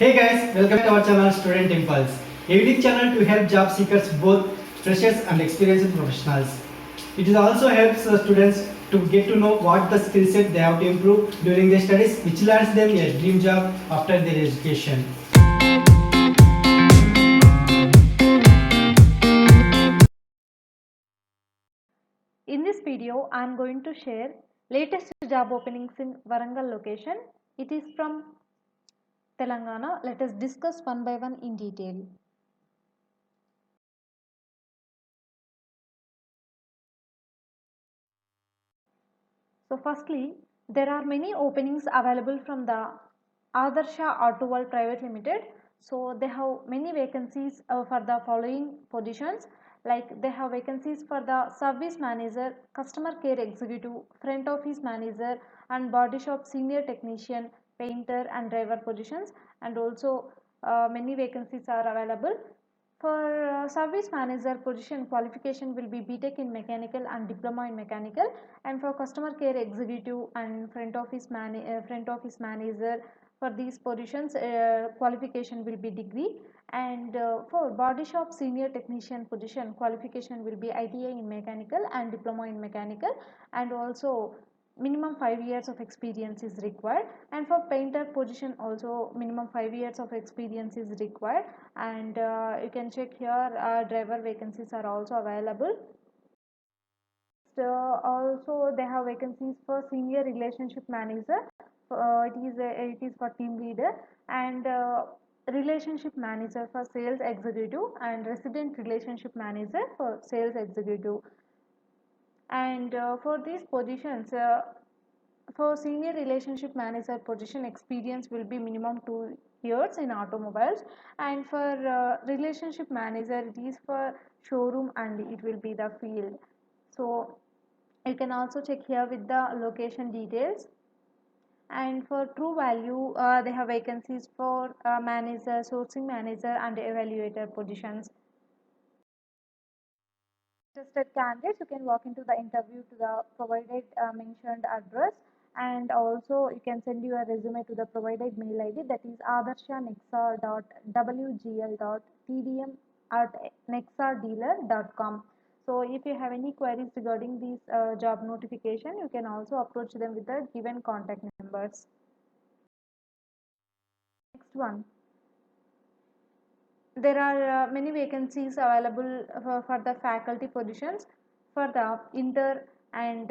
Hey guys, welcome to our channel Student Impulse, a unique channel to help job seekers, both freshers and experienced professionals. It also helps students to get to know what the skill set they have to improve during their studies, which lands them a dream job after their education. In this video, I am going to share latest job openings in Warangal location. It is from Telangana. Let us discuss one by one in detail. So firstly, there are many openings available from the Adarsha Autoworld Private Limited. So they have many vacancies for the following positions, like they have vacancies for the service manager, customer care executive, front office manager and body shop senior technician, painter and driver positions, and also many vacancies are available. For service manager position, qualification will be BTech in mechanical and diploma in mechanical, and for customer care executive and front office manager, for these positions qualification will be degree, and for body shop senior technician position, qualification will be ITI in mechanical and diploma in mechanical, and also minimum 5 years of experience is required, and for painter position also minimum 5 years of experience is required, and you can check here driver vacancies are also available. So also they have vacancies for senior relationship manager. It is for team leader, and relationship manager for sales executive, and resident relationship manager for sales executive. And for these positions, for senior relationship manager position, experience will be minimum 2 years in automobiles, and for relationship manager it is for showroom and it will be the field. So you can also check here with the location details. And for true value, they have vacancies for manager, sourcing manager and evaluator positions. Interested candidates, you can walk into the interview to the provided mentioned address, and also you can send your resume to the provided mail ID, that is adarshanexa.wgl.tdm@nexadealer.com. So if you have any queries regarding this job notification, you can also approach them with the given contact numbers. Next one, there are many vacancies available for the faculty positions for the inter and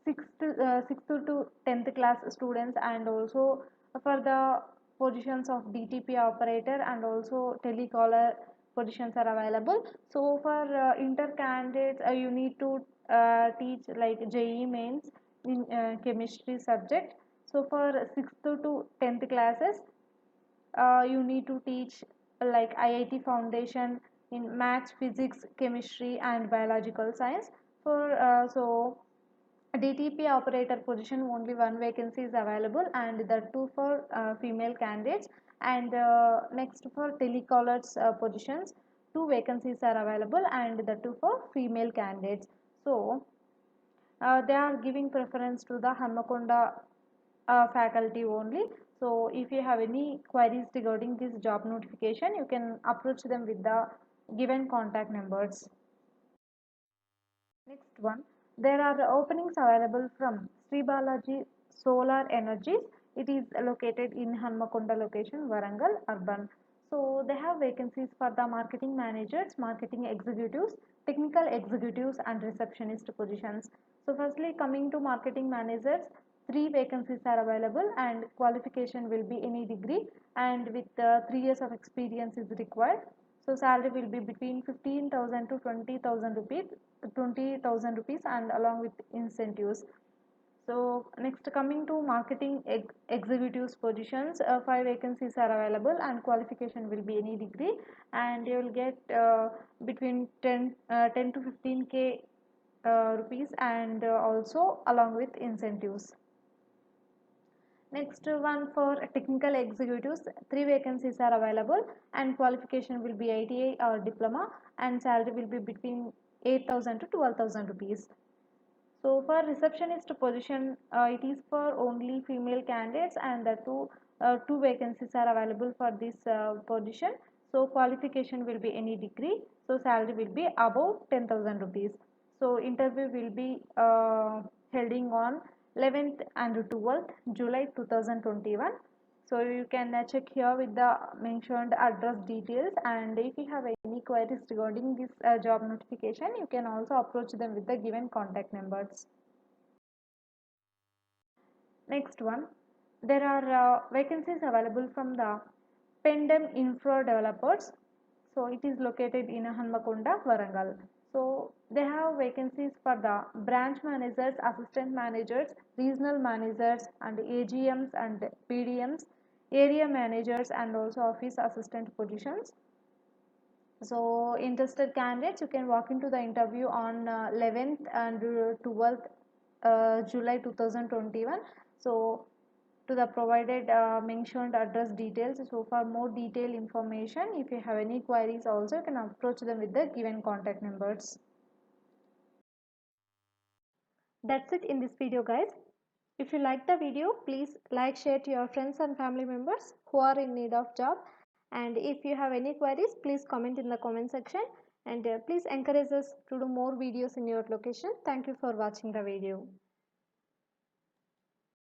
6th to 10th class students, and also for the positions of DTP operator and also telecaller positions are available. So for inter candidates, you need to teach like JE mains in chemistry subject. So for 6th to 10th classes, you need to teach like IIT foundation in maths, physics, chemistry and biological science. For DTP operator position, only one vacancy is available, and the two for female candidates. And next for telecallers positions, two vacancies are available, and the two for female candidates. So they are giving preference to the Hanmakonda faculty only. So if you have any queries regarding this job notification, you can approach them with the given contact numbers. Next one, there are openings available from Sri Balaji Solar Energies. It is located in Hanmakonda location, Warangal urban. So they have vacancies for the marketing managers, marketing executives, technical executives and receptionist positions. So firstly, coming to marketing managers, three vacancies are available, and qualification will be any degree, and with 3 years of experience is required. So salary will be between 15,000 to 20,000 rupees, and along with incentives. So next, coming to marketing executives positions, five vacancies are available, and qualification will be any degree, and you will get between 10 to 15k rupees, and also along with incentives. Next one, for technical executives, three vacancies are available, and qualification will be ITI or diploma, and salary will be between 8,000 to 12,000 rupees. So for receptionist position, it is for only female candidates, and the two two vacancies are available for this position. So qualification will be any degree. So salary will be above 10,000 rupees. So interview will be holding on 11th and 12th July 2021. So you can check here with the mentioned address details, and if you have any queries regarding this job notification, you can also approach them with the given contact numbers. Next one, there are vacancies available from the Pendem Infra Developers. So it is located in Hanmakonda, Warangal. So they have vacancies for the branch managers, assistant managers, regional managers, and AGMs and PDMs, area managers, and also office assistant positions. So interested candidates, you can walk into the interview on 11th and 12th July 2021. So to the provided mentioned address details. So for more detailed information, if you have any queries also, you can approach them with the given contact numbers. That's it in this video, guys. If you like the video, please like, share to your friends and family members who are in need of job. And if you have any queries, please comment in the comment section, and please encourage us to do more videos in your location. Thank you for watching the video.